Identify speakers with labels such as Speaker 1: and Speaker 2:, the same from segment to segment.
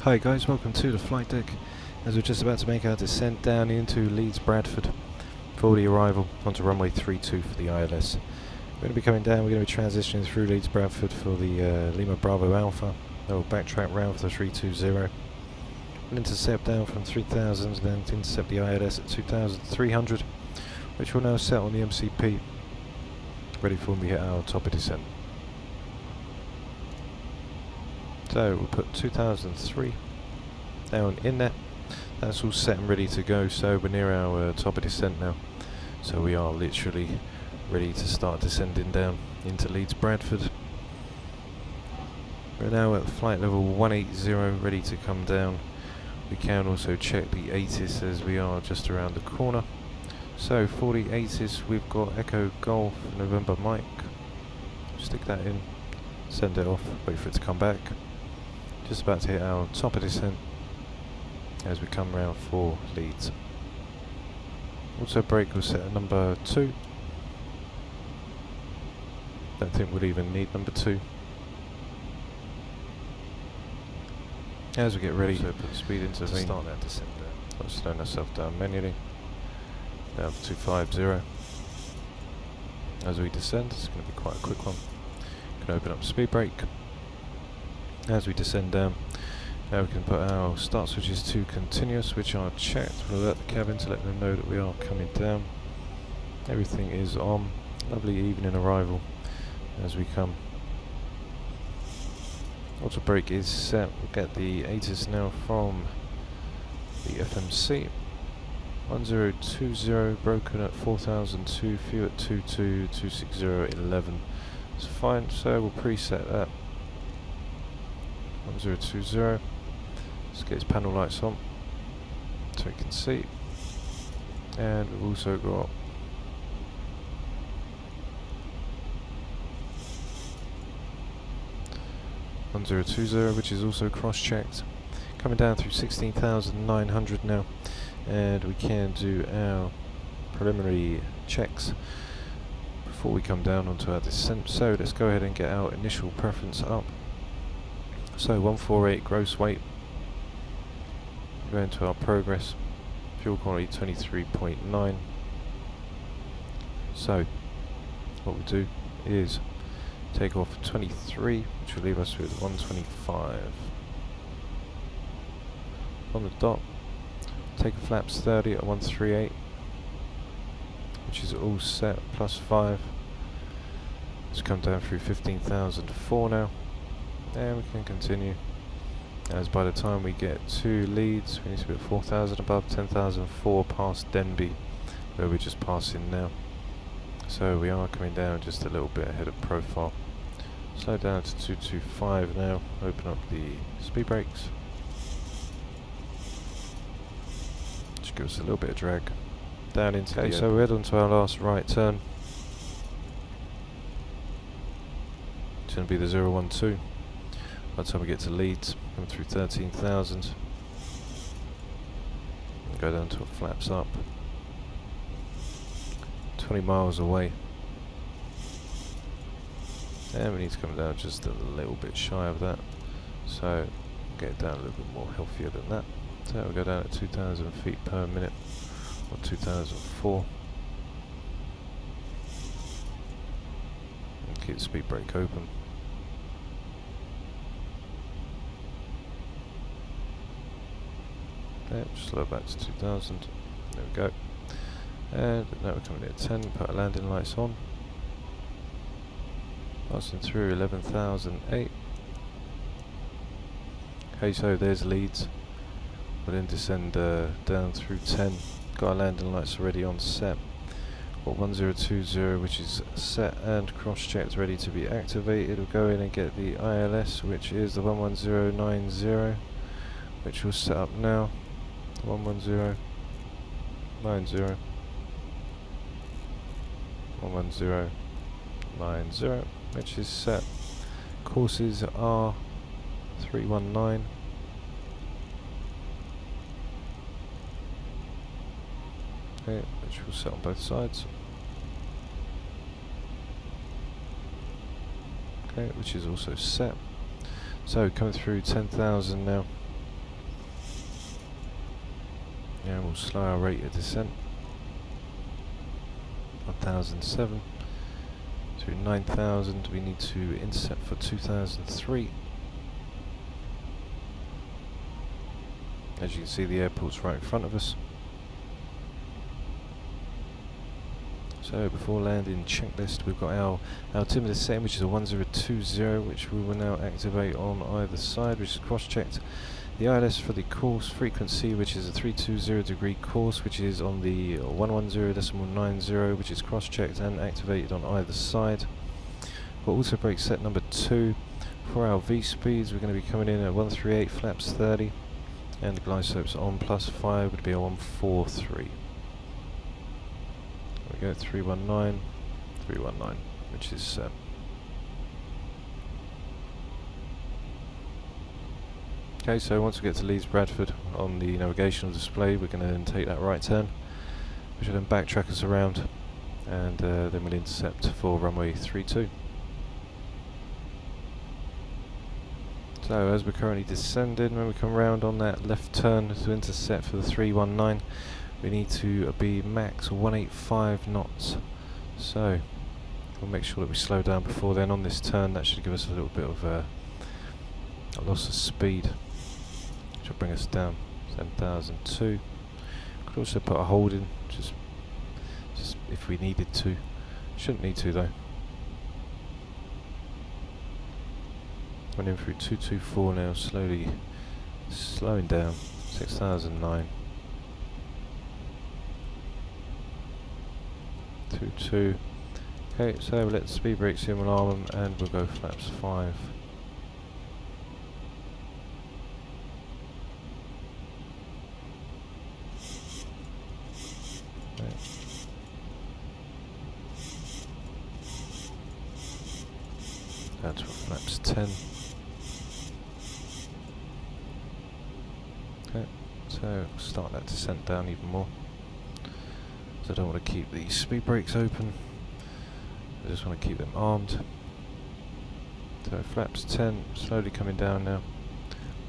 Speaker 1: Hi guys, welcome to the flight deck as we're just about to make our descent down into Leeds, Bradford for the arrival onto runway 32 for the ILS. We're going to be coming down, we're going to be transitioning through Leeds, Bradford for the Lima Bravo Alpha. Then we'll backtrack round for the 320. We'll intercept down from 3000, then intercept the ILS at 2300, which will now set on the MCP, ready for when we hit our top of descent. So we'll put 2003 down in there. That's all set and ready to go, so we're near our top of descent now. So we are literally ready to start descending down into Leeds, Bradford. We're now at flight level 180, ready to come down. We can also check the ATIS as we are just around the corner. So for the ATIS we've got Echo Golf November Mike. Stick that in, send it off, wait for it to come back. Just about to hit our top of descent as we come round for Leeds. Also brake will set at number 2. Don't think we'll even need number 2. As we get ready, so put the speed into the start that descent down. Let's slow ourselves down manually. Down to 250. As we descend, it's going to be quite a quick one. You can open up speed brake. As we descend down, now we can put our start switches to continuous, which are checked. We'll alert the cabin to let them know that we are coming down. Everything is on. Lovely evening arrival as we come. Auto brake is set. We'll get the ATIS now from the FMC. 1020 broken at 4002, few at 2226011. It's fine, so we'll preset that. 1020. Let's get his panel lights on so we can see. And we've also got which is also cross-checked. Coming down through 16,900 now, and we can do our preliminary checks before we come down onto our descent. So let's go ahead and get our initial preference up. So 148 gross weight. Go into our progress. Fuel quantity 23.9. So what we'll do is take off 23, which will leave us with 125. On the dot, take a flaps 30 at 138, which is all set, plus 5. Let's come down through 15,004 now. And we can continue, as by the time we get to Leeds we need to be at 4,000 above, 10,004 past Denbigh, where we're just passing now. So we are coming down just a little bit ahead of profile. So down to 225 now, open up the speed brakes. Just give us a little bit of drag down into the so we're head onto our last right turn. It's going to be the 012. By the time we get to Leeds, coming through 13,000, go down to flaps up, 20 miles away, and we need to come down just a little bit shy of that, so get it down a little bit more healthier than that. So we'll go down at 2,000 feet per minute, or 2,004, and keep the speed brake open. Just slow back to 2,000. There we go. And now we're coming in at 10. Put our landing lights on. Passing through 11,008. Okay, so there's Leeds. We'll then descend down through 10. Got our landing lights already on set. Got 1020, which is set and cross-checked, ready to be activated. We'll go in and get the ILS, which is the 11090, which will set up now. 11090, 11090, which is set. Courses are 319. Okay, which will set on both sides. Okay, which is also set. So coming through 10,000 now. And we'll slow our rate of descent. 1007 to 9000. We need to intercept for 2003. As you can see, the airport's right in front of us. So before landing checklist, we've got our altimeter setting, which is a 1020, which we will now activate on either side, which is cross-checked. The ILS for the course frequency, which is a 320 degree course, which is on the 110.90, which is cross-checked and activated on either side. Got auto brake set number 2. For our V speeds, we're going to be coming in at 138 flaps 30, and the glide slopes on +5 would be a 143. We go 319, 319, which is set. Okay, so once we get to Leeds Bradford, on the navigational display, we're going to then take that right turn, which will then backtrack us around, and then we'll intercept for runway 32. So as we're currently descending, when we come round on that left turn to intercept for the 319, we need to be max 185 knots. So we'll make sure that we slow down before then. On this turn, that should give us a little bit of a loss of speed, which will bring us down 10,002. Could also put a hold in, just if we needed to. Shouldn't need to though. Running through 224 now, slowly slowing down, 6009. 22. Okay, so we'll let the speed brakes in, we'll arm them, and we'll go flaps 5. Okay. Down to flaps 10. Okay, so start that descent down even more. So I don't want to keep the speed brakes open, I just want to keep them armed. So flaps 10, slowly coming down now.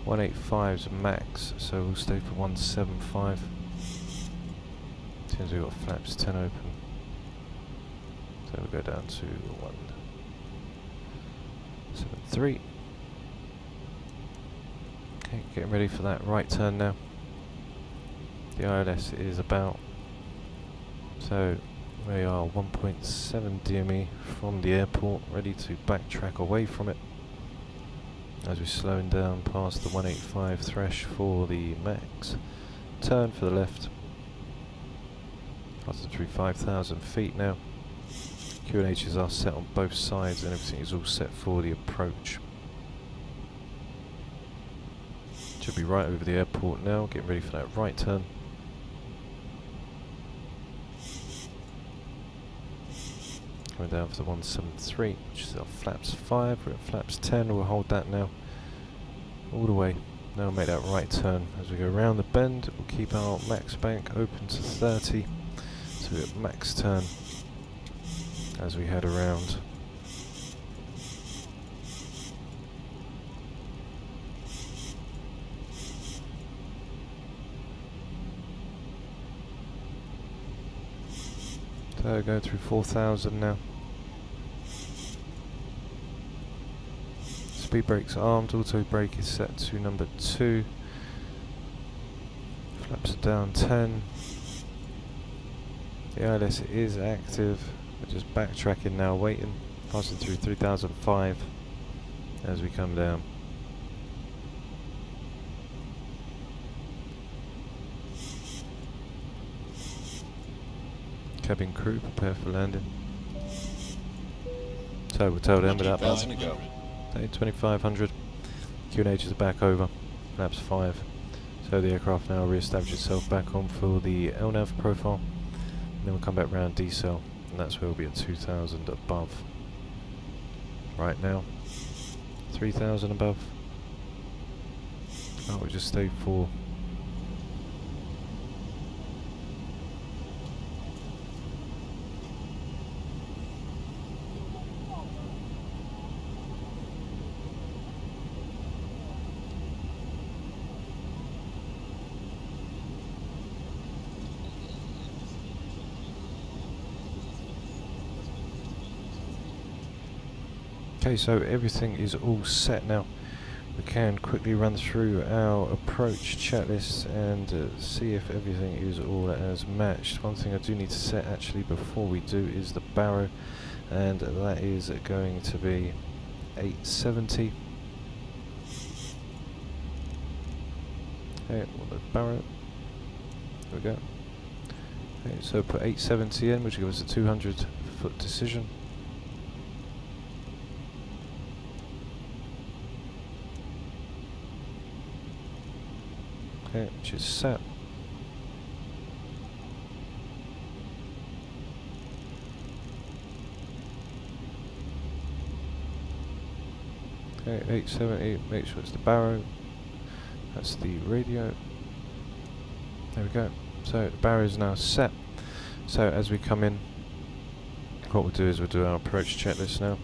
Speaker 1: 185 is max, so we'll stay for 175. As soon as we've got flaps 10 open, so we'll go down to 173. Okay, getting ready for that right turn now. The ILS is about, so we are 1.7 DME from the airport, ready to backtrack away from it as we're slowing down past the 185 thresh for the max. Turn for the left, passing through 5,000 feet now. QNHs are set on both sides and everything is all set for the approach. Should be right over the airport now, getting ready for that right turn. Coming down for the 173, which is our flaps 5, we're at flaps 10, we'll hold that now, all the way. Now we'll make that right turn. As we go around the bend, we'll keep our max bank open to 30, so we're at max turn as we head around. So going through 4,000 now. Speed brakes armed, auto brake is set to number 2. Flaps are down 10. The ILS is active. We're just backtracking now, waiting, passing through 3005 as we come down. Cabin crew, prepare for landing. So we'll tell them about that. 2500. QNHs are back over. Flaps 5. So the aircraft now re-establish itself back on for the LNAV profile. And then we'll come back round decel, and that's where we'll be at 2000 above. Right now, 3000 above. Oh, we'll just stay for Okay, so everything is all set now. We can quickly run through our approach checklist and see if everything is all as matched. One thing I do need to set actually before we do is the barrow, and that is going to be 870. Okay, well, the barrow. There we go. Okay, so put 870 in, which gives us a 200-foot decision. Okay, which is set. Okay, 870, make sure it's the barrow. That's the radio. There we go. So the barrow is now set. So as we come in, what we'll do is we'll do our approach checklist now.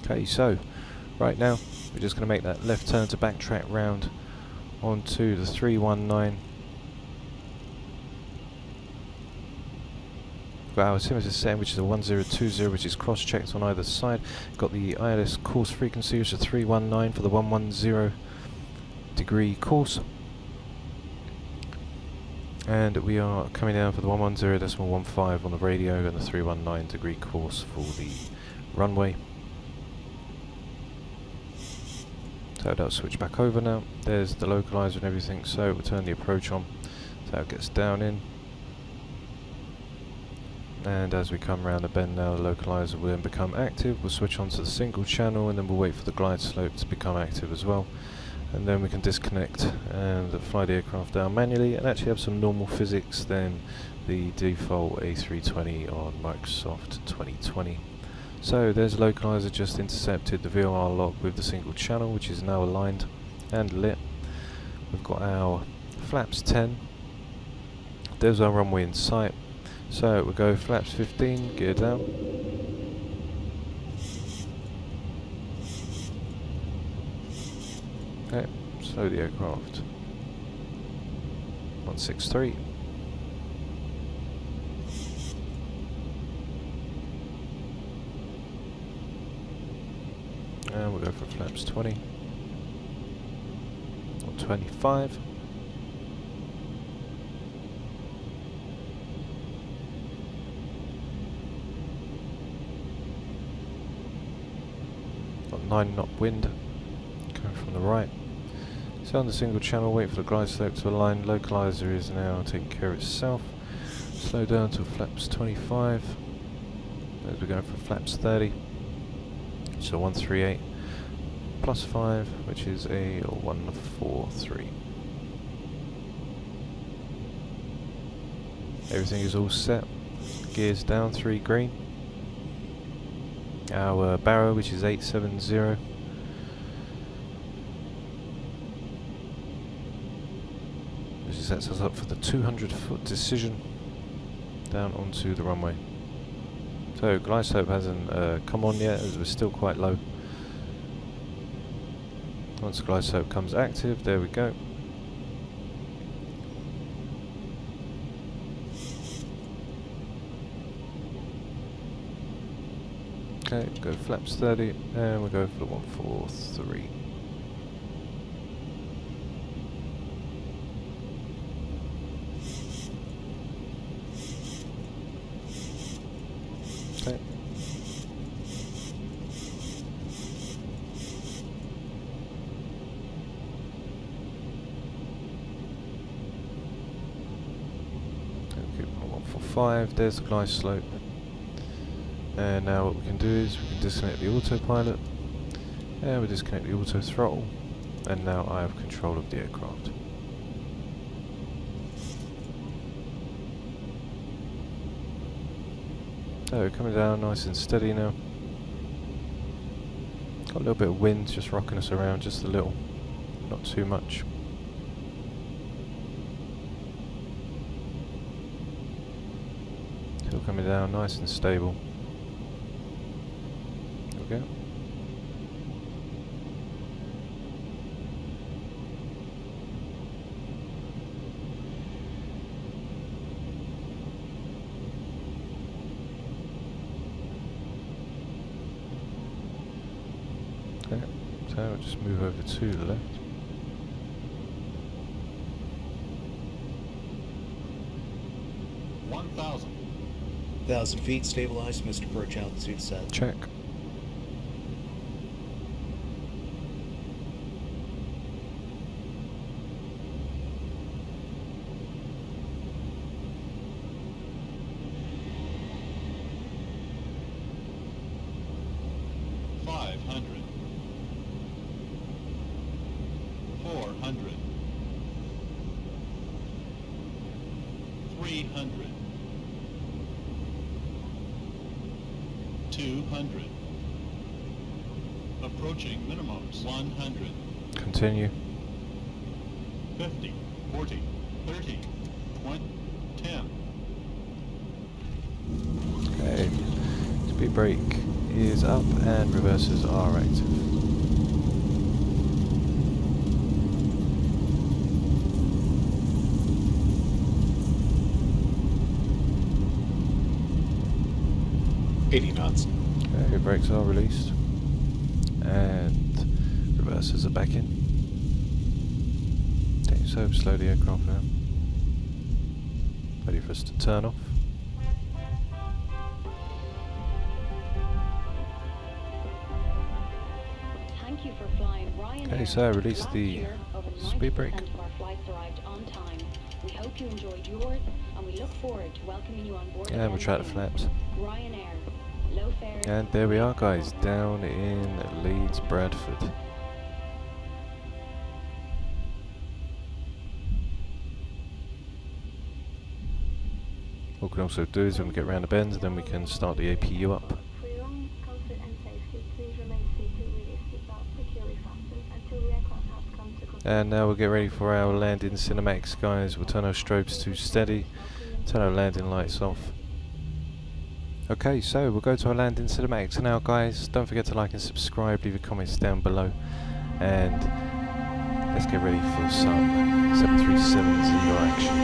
Speaker 1: Okay, so right now we're just going to make that left turn to backtrack round onto the 319. Got our altimeter setting, which is a 1020, which is cross-checked on either side. Got the ILS course frequency, which is 319 for the 110 degree course. And we are coming down for the 110.15 on the radio and the 319 degree course for the runway. So that'll switch back over now. There's the localizer and everything, so we'll turn the approach on so it gets down in. And as we come around the bend now, the localizer will then become active. We'll switch on to the single channel and then we'll wait for the glide slope to become active as well. And then we can disconnect and fly the aircraft down manually and actually have some normal physics than the default A320 on Microsoft 2020. So there's localizer just intercepted the VOR lock with the single channel, which is now aligned and lit. We've got our flaps 10. There's our runway in sight. So we'll go flaps 15, gear down. Okay, slow the aircraft. 163. And we'll go for flaps 20 or 25. Got 9 knot wind coming from the right. So on the single channel, wait for the glide slope to align. Localizer is now taking care of itself. Slow down to flaps 25. As we go for flaps 30. So 138 plus 5, which is a 143. Everything is all set. Gears down, 3 green. Our barrow, which is 870. Which sets us up for the 200-foot decision down onto the runway. So glide slope hasn't come on yet, as we're still quite low. Once the glide slope comes active, there we go. Okay, go flaps 30, and we'll go for the 143. Okay. Keep on 145, there's the glide slope. And now what we can do is we can disconnect the autopilot, and we disconnect the auto throttle, and now I have control of the aircraft. So coming down nice and steady now. Got a little bit of wind just rocking us around, just a little, not too much. Still coming down, nice and stable. There we go. Okay, so we'll just move over to the left.
Speaker 2: Thousand feet, stabilized, Mr. Perch, altitude set.
Speaker 1: Check.
Speaker 3: Approaching minimums. 100.
Speaker 1: Continue.
Speaker 3: 50, 40, 30, 20, 10.
Speaker 1: Okay. Speed brake is up and reversers are active.
Speaker 2: $80 knots.
Speaker 1: Okay, brakes are released. And reversers are back in. Okay, so slow the aircraft down. Ready for us to turn off.
Speaker 4: Thank you for flying Ryanair.
Speaker 1: Okay, so release the speed brake.
Speaker 4: Of our flights arrived on time. We hope you enjoyed yours, and we look forward to welcoming you on board.
Speaker 1: And retract the flaps.
Speaker 4: Ryanair. Low fares.
Speaker 1: And there we are, guys, down in Leeds, Bradford. What we can also do is when we get around the bend, then we can start the APU up.
Speaker 5: For your own comfort and safety, please remain seated with your seatbelt securely fastened until the aircraft has come to completion.
Speaker 1: And now we'll get ready for our landing cinematics, guys. We'll turn our strobes to steady, turn our landing lights off. Okay, so we'll go to our landing cinematics now, guys. Don't forget to like and subscribe, leave your comments down below, and let's get ready for some 737 Zero action.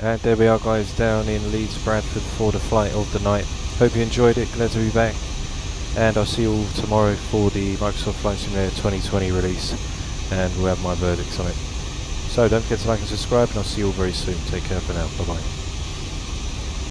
Speaker 1: And there we are, guys, down in Leeds, Bradford for the flight of the night. Hope you enjoyed it, glad to be back. And I'll see you all tomorrow for the Microsoft Flight Simulator 2020 release. And we'll have my verdicts on it. So don't forget to like and subscribe, and I'll see you all very soon. Take care for now. Bye bye.